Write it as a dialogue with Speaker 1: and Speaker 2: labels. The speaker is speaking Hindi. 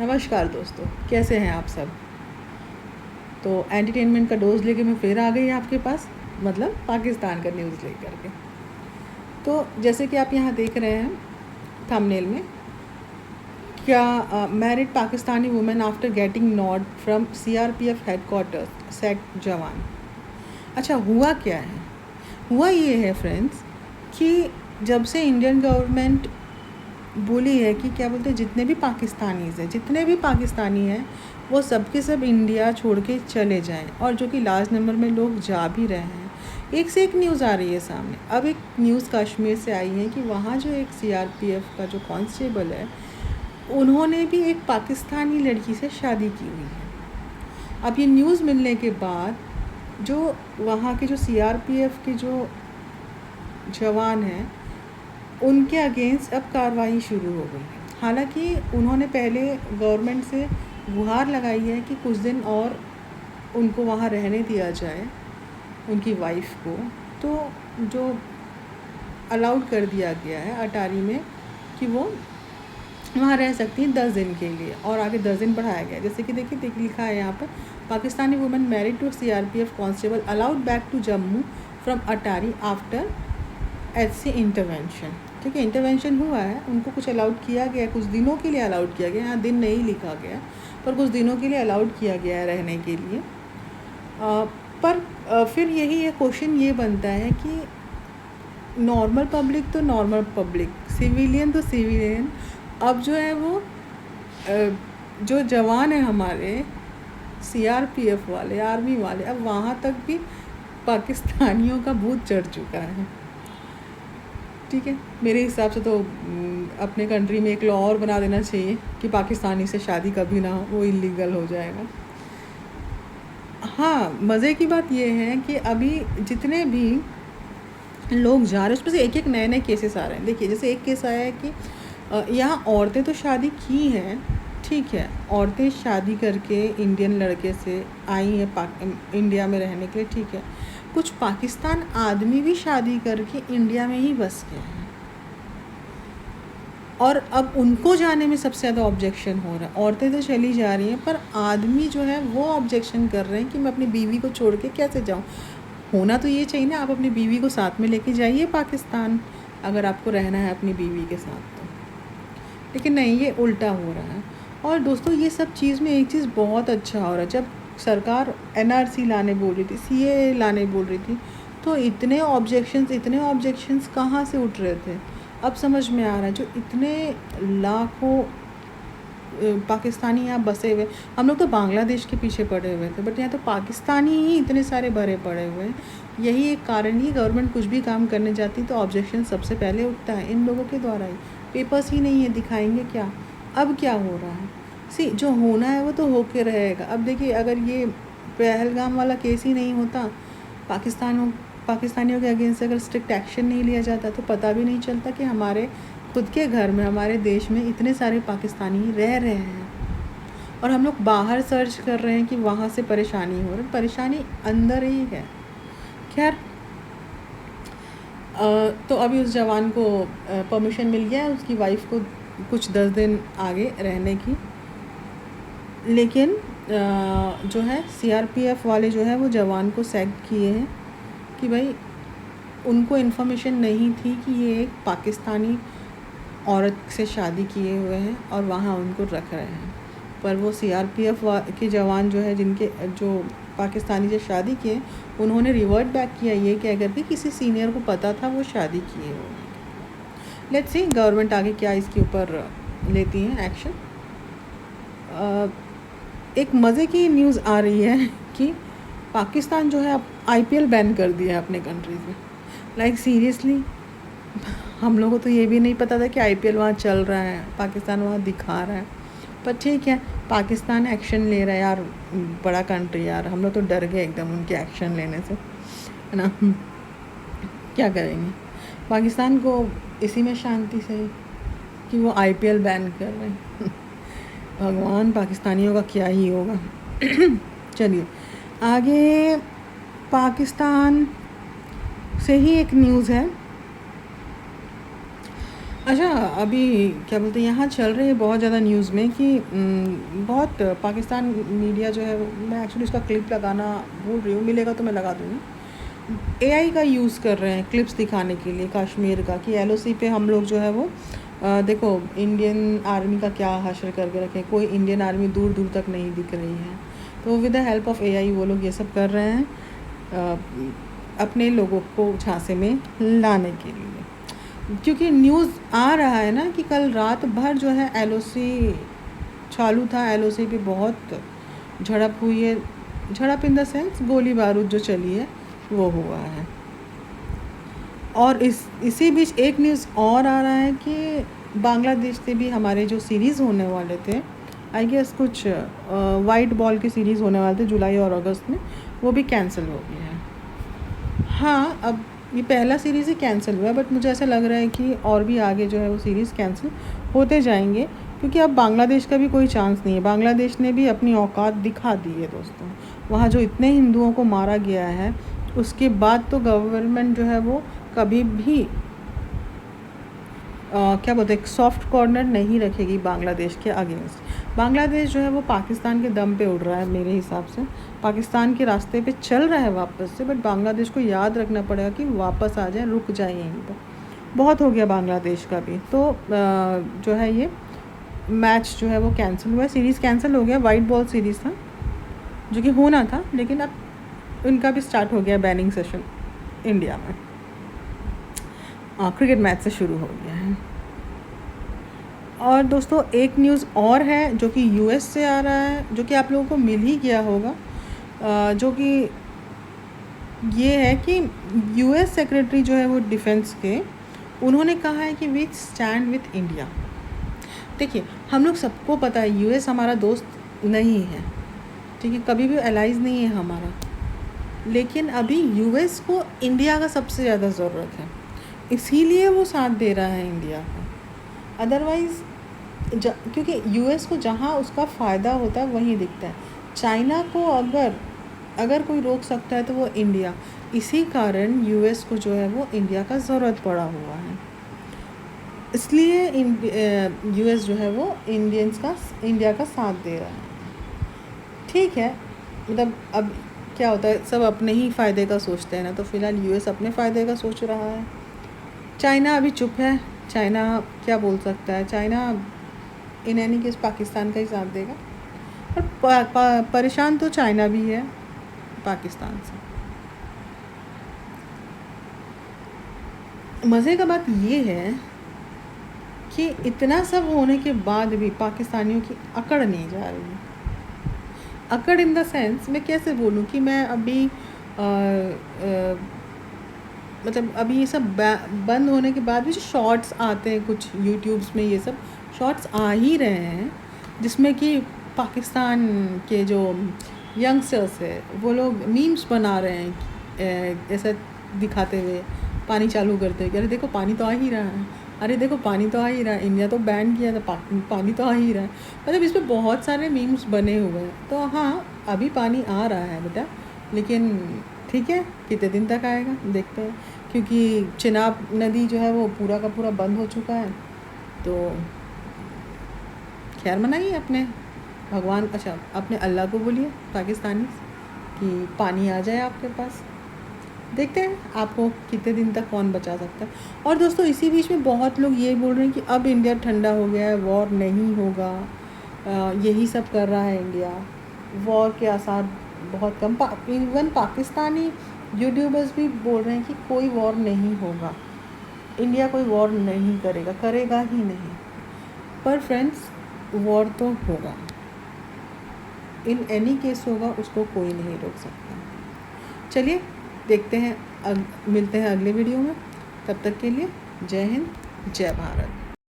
Speaker 1: नमस्कार दोस्तों, कैसे हैं आप सब। तो एंटरटेनमेंट का डोज लेके मैं फिर आ गई आपके पास, मतलब पाकिस्तान का न्यूज़ लेकर के। तो जैसे कि आप यहाँ देख रहे हैं थंबनेल में, क्या married Pakistani women after getting nod from CRPF headquarters set jawan. अच्छा, हुआ क्या है? हुआ ये है फ्रेंड्स कि जब से इंडियन गवर्नमेंट बोली है कि क्या बोलते हैं, जितने भी पाकिस्तानी हैं वो सब के सब इंडिया छोड़ के चले जाएं, और जो कि लार्ज नंबर में लोग जा भी रहे हैं। एक से एक न्यूज़ आ रही है सामने। अब एक न्यूज़ कश्मीर से आई है कि वहाँ जो एक सीआरपीएफ का जो कांस्टेबल है, उन्होंने भी एक पाकिस्तानी लड़की से शादी की हुई है। अब ये न्यूज़ मिलने के बाद जो वहाँ के जो सीआरपीएफ के जो जवान हैं, उनके अगेंस्ट अब कार्रवाई शुरू हो गई है। हालांकि उन्होंने पहले गवर्नमेंट से गुहार लगाई है कि कुछ दिन और उनको वहाँ रहने दिया जाए, उनकी वाइफ को। तो जो अलाउड कर दिया गया है अटारी में कि वो वहाँ रह सकती हैं 10 दिन के लिए, और आगे 10 दिन बढ़ाया गया। जैसे कि देखिए लिखा है यहाँ पर, Pakistani women married to CRPF constable allowed back to Jammu from Attari after HC intervention. ठीक है, इंटरवेंशन हुआ है, उनको कुछ अलाउड किया गया, कुछ दिनों के लिए अलाउड किया गया। यहाँ दिन नहीं लिखा गया, पर कुछ दिनों के लिए अलाउड किया गया है रहने के लिए। पर फिर यही है, क्वेश्चन ये बनता है कि नॉर्मल पब्लिक तो नॉर्मल पब्लिक, सिविलियन तो सिविलियन, अब जो है वो जो जवान है हमारे सीआरपीएफ वाले, आर्मी वाले, अब वहाँ तक भी पाकिस्तानियों का भूत चढ़ चुका है। ठीक है, मेरे हिसाब से तो अपने कंट्री में एक लॉ और बना देना चाहिए कि पाकिस्तानी से शादी कभी ना हो, वो इलीगल हो जाएगा। हाँ, मज़े की बात ये है कि अभी जितने भी लोग जा रहे हैं उसमें से एक एक नए नए केसेस आ रहे हैं। देखिए, जैसे एक केस आया है कि यहाँ औरतें तो शादी की हैं, ठीक है, औरतें शादी करके इंडियन लड़के से आई हैं इंडिया में रहने के लिए, ठीक है। कुछ पाकिस्तान आदमी भी शादी करके इंडिया में ही बस गए हैं, और अब उनको जाने में सबसे ज़्यादा ऑब्जेक्शन हो रहा है। औरतें तो चली जा रही हैं, पर आदमी जो है वो ऑब्जेक्शन कर रहे हैं कि मैं अपनी बीवी को छोड़ के कैसे जाऊँ। होना तो ये चाहिए ना, आप अपनी बीवी को साथ में लेके जाइए पाकिस्तान, अगर आपको रहना है अपनी बीवी के साथ तो। लेकिन नहीं, ये उल्टा हो रहा है। और दोस्तों, ये सब चीज़ में एक चीज़ बहुत अच्छा हो रहा है, जब सरकार एनआरसी लाने बोल रही थी, सीएए लाने बोल रही थी, तो इतने ऑब्जेक्शंस कहाँ से उठ रहे थे। अब समझ में आ रहा है, जो इतने लाखों पाकिस्तानी यहाँ बसे हुए, हम लोग तो बांग्लादेश के पीछे पड़े हुए थे, बट यहाँ तो पाकिस्तानी ही इतने सारे भरे पड़े हुए हैं। यही एक कारण ही, गवर्नमेंट कुछ भी काम करने जाती तो ऑब्जेक्शन सबसे पहले उठता है इन लोगों के द्वारा ही। पेपर्स ही नहीं है, दिखाएंगे क्या। अब क्या हो रहा है, जो होना है वो तो होके रहेगा। अब देखिए, अगर ये पहलगाम वाला केस ही नहीं होता, पाकिस्तानियों के अगेंस्ट अगर स्ट्रिक्ट एक्शन नहीं लिया जाता, तो पता भी नहीं चलता कि हमारे खुद के घर में, हमारे देश में इतने सारे पाकिस्तानी रह रहे हैं, और हम लोग बाहर सर्च कर रहे हैं कि वहाँ से परेशानी हो रही। परेशानी अंदर ही है। खैर, तो अभी उस जवान को परमिशन मिल गया है उसकी वाइफ को कुछ 10 दिन आगे रहने की। लेकिन जो है सीआरपीएफ वाले जो है वो जवान को सैग किए हैं कि भाई उनको इन्फॉर्मेशन नहीं थी कि ये एक पाकिस्तानी औरत से शादी किए हुए हैं और वहाँ उनको रख रहे हैं। पर वो सीआरपीएफ के जवान जो है, जिनके जो पाकिस्तानी से शादी किए, उन्होंने रिवर्ट बैक किया ये कह करके किसी सीनियर को पता था वो शादी किए हुए। लेट्स सी गवर्नमेंट आगे क्या इसके ऊपर लेती हैं एक्शन। एक मज़े की न्यूज़ आ रही है कि पाकिस्तान जो है अब आईपीएल बैन कर दिया है अपने कंट्रीज़ में। लाइक सीरियसली, हम लोगों को तो ये भी नहीं पता था कि आईपीएल वहाँ चल रहा है, पाकिस्तान वहाँ दिखा रहा है। पर ठीक है, पाकिस्तान एक्शन ले रहा है यार, बड़ा कंट्री यार, हम लोग तो डर गए एकदम उनके एक्शन लेने से, है ना। क्या करेंगे, पाकिस्तान को इसी में शांति से कि वो आईपीएल बैन कर रहे हैं। भगवान, पाकिस्तानियों का क्या ही होगा। चलिए आगे, पाकिस्तान से ही एक न्यूज़ है। अच्छा, अभी क्या बोलते हैं, यहाँ चल रही है बहुत ज़्यादा न्यूज़ में कि बहुत पाकिस्तान मीडिया जो है, मैं एक्चुअली उसका क्लिप लगाना भूल रही हूँ, मिलेगा तो मैं लगा दूँगी। एआई का यूज़ कर रहे हैं क्लिप्स दिखाने के लिए कश्मीर का, कि एलओसी पे हम लोग जो है वो देखो इंडियन आर्मी का क्या हासिल करके रखे, कोई इंडियन आर्मी दूर दूर तक नहीं दिख रही है। तो with the help of AI वो लोग ये सब कर रहे हैं अपने लोगों को झांसे में लाने के लिए। क्योंकि न्यूज़ आ रहा है ना कि कल रात भर जो है एलओसी चालू था, एलओसी पे बहुत झड़प हुई है, झड़प इन द सेंस गोली बारूद जो चली है वो हुआ है। और इसी बीच एक न्यूज़ और आ रहा है कि बांग्लादेश से भी हमारे जो सीरीज़ होने वाले थे, आई गेस कुछ वाइट बॉल की सीरीज़ होने वाले थे जुलाई और अगस्त में, वो भी कैंसिल हो गया है। हाँ, अब ये पहला सीरीज़ ही कैंसिल हुआ है, बट मुझे ऐसा लग रहा है कि और भी आगे जो है वो सीरीज़ कैंसिल होते जाएंगे, क्योंकि अब बांग्लादेश का भी कोई चांस नहीं है। बांग्लादेश ने भी अपनी औकात दिखा दी है दोस्तों। वहाँ जो इतने हिंदुओं को मारा गया है, उसके बाद तो गवर्नमेंट जो है वो कभी भी क्या बोलते हैं, सॉफ्ट कॉर्नर नहीं रखेगी बांग्लादेश के अगेंस्ट। बांग्लादेश जो है वो पाकिस्तान के दम पे उड़ रहा है मेरे हिसाब से, पाकिस्तान के रास्ते पे चल रहा है वापस से, बट बांग्लादेश को याद रखना पड़ेगा कि वापस आ जाए, रुक जाए यहीं पर। बहुत हो गया बांग्लादेश का भी। तो जो है ये मैच जो है वो कैंसिल हुआ है, सीरीज़ कैंसिल हो गया। वाइट बॉल सीरीज़ था जो कि होना था, लेकिन अब उनका भी स्टार्ट हो गया बैनिंग सेशन इंडिया में। क्रिकेट मैच से शुरू हो गया है। और दोस्तों एक न्यूज़ और है जो कि यूएस से आ रहा है, जो कि आप लोगों को मिल ही गया होगा, जो कि ये है कि यूएस सेक्रेटरी जो है वो डिफेंस के, उन्होंने कहा है कि वी स्टैंड विथ इंडिया। देखिए, हम लोग सबको पता है यूएस हमारा दोस्त नहीं है, ठीक है, कभी भी एलाइज नहीं है हमारा, लेकिन अभी यूएस को इंडिया का सबसे ज़्यादा ज़रूरत है, इसीलिए वो साथ दे रहा है इंडिया का। अदरवाइज़ क्योंकि यूएस को जहाँ उसका फ़ायदा होता है वहीं दिखता है। चाइना को अगर कोई रोक सकता है तो वो इंडिया, इसी कारण यूएस को जो है वो इंडिया का ज़रूरत पड़ा हुआ है, इसलिए यूएस जो है वो इंडिया का साथ दे रहा है। ठीक है, मतलब अब क्या होता है, सब अपने ही फ़ायदे का सोचते हैं ना, तो फ़िलहाल यूएस अपने फ़ायदे का सोच रहा है। चाइना अभी चुप है, चाइना क्या बोल सकता है, China in any case Pakistan का ही साथ देगा। और परेशान तो चाइना भी है पाकिस्तान से। मज़े का बात ये है कि इतना सब होने के बाद भी पाकिस्तानियों की अकड़ नहीं जा रही। अकड़ इन द सेंस, मैं कैसे बोलूँ कि मैं अभी मतलब अभी ये सब बंद होने के बाद भी जो शॉर्ट्स आते हैं कुछ यूट्यूब्स में, ये सब शॉर्ट्स आ ही रहे हैं जिसमें कि पाकिस्तान के जो यंगस्टर्स है वो लोग मीम्स बना रहे हैं, ऐसा दिखाते हुए, पानी चालू करते हुए, अरे देखो पानी तो आ ही रहा है, अरे देखो पानी तो आ ही रहा है, इंडिया तो बैन किया था, पानी तो आ ही रहा है। मतलब इस पर बहुत सारे मीम्स बने हुए हैं। तो हाँ, अभी पानी आ रहा है बेटा, लेकिन ठीक है, कितने दिन तक आएगा देखते हैं, क्योंकि चिनाब नदी जो है वो पूरा का पूरा बंद हो चुका है। तो खैर मनाइए अपने भगवान, अच्छा अपने अल्लाह को बोलिए पाकिस्तानी कि पानी आ जाए आपके पास। देखते हैं आपको कितने दिन तक कौन बचा सकता है। और दोस्तों इसी बीच में बहुत लोग ये बोल रहे हैं कि अब इंडिया ठंडा हो गया है, वॉर नहीं होगा, यही सब कर रहा है इंडिया, वॉर के आसार बहुत कम। इवन पाकिस्तानी यूट्यूबर्स भी बोल रहे हैं कि कोई वॉर नहीं होगा, इंडिया कोई वॉर नहीं करेगा ही नहीं। पर फ्रेंड्स, वॉर तो होगा, इन एनी केस होगा, उसको कोई नहीं रोक सकता। चलिए देखते हैं, मिलते हैं अगले वीडियो में। तब तक के लिए जय हिंद, जय भारत।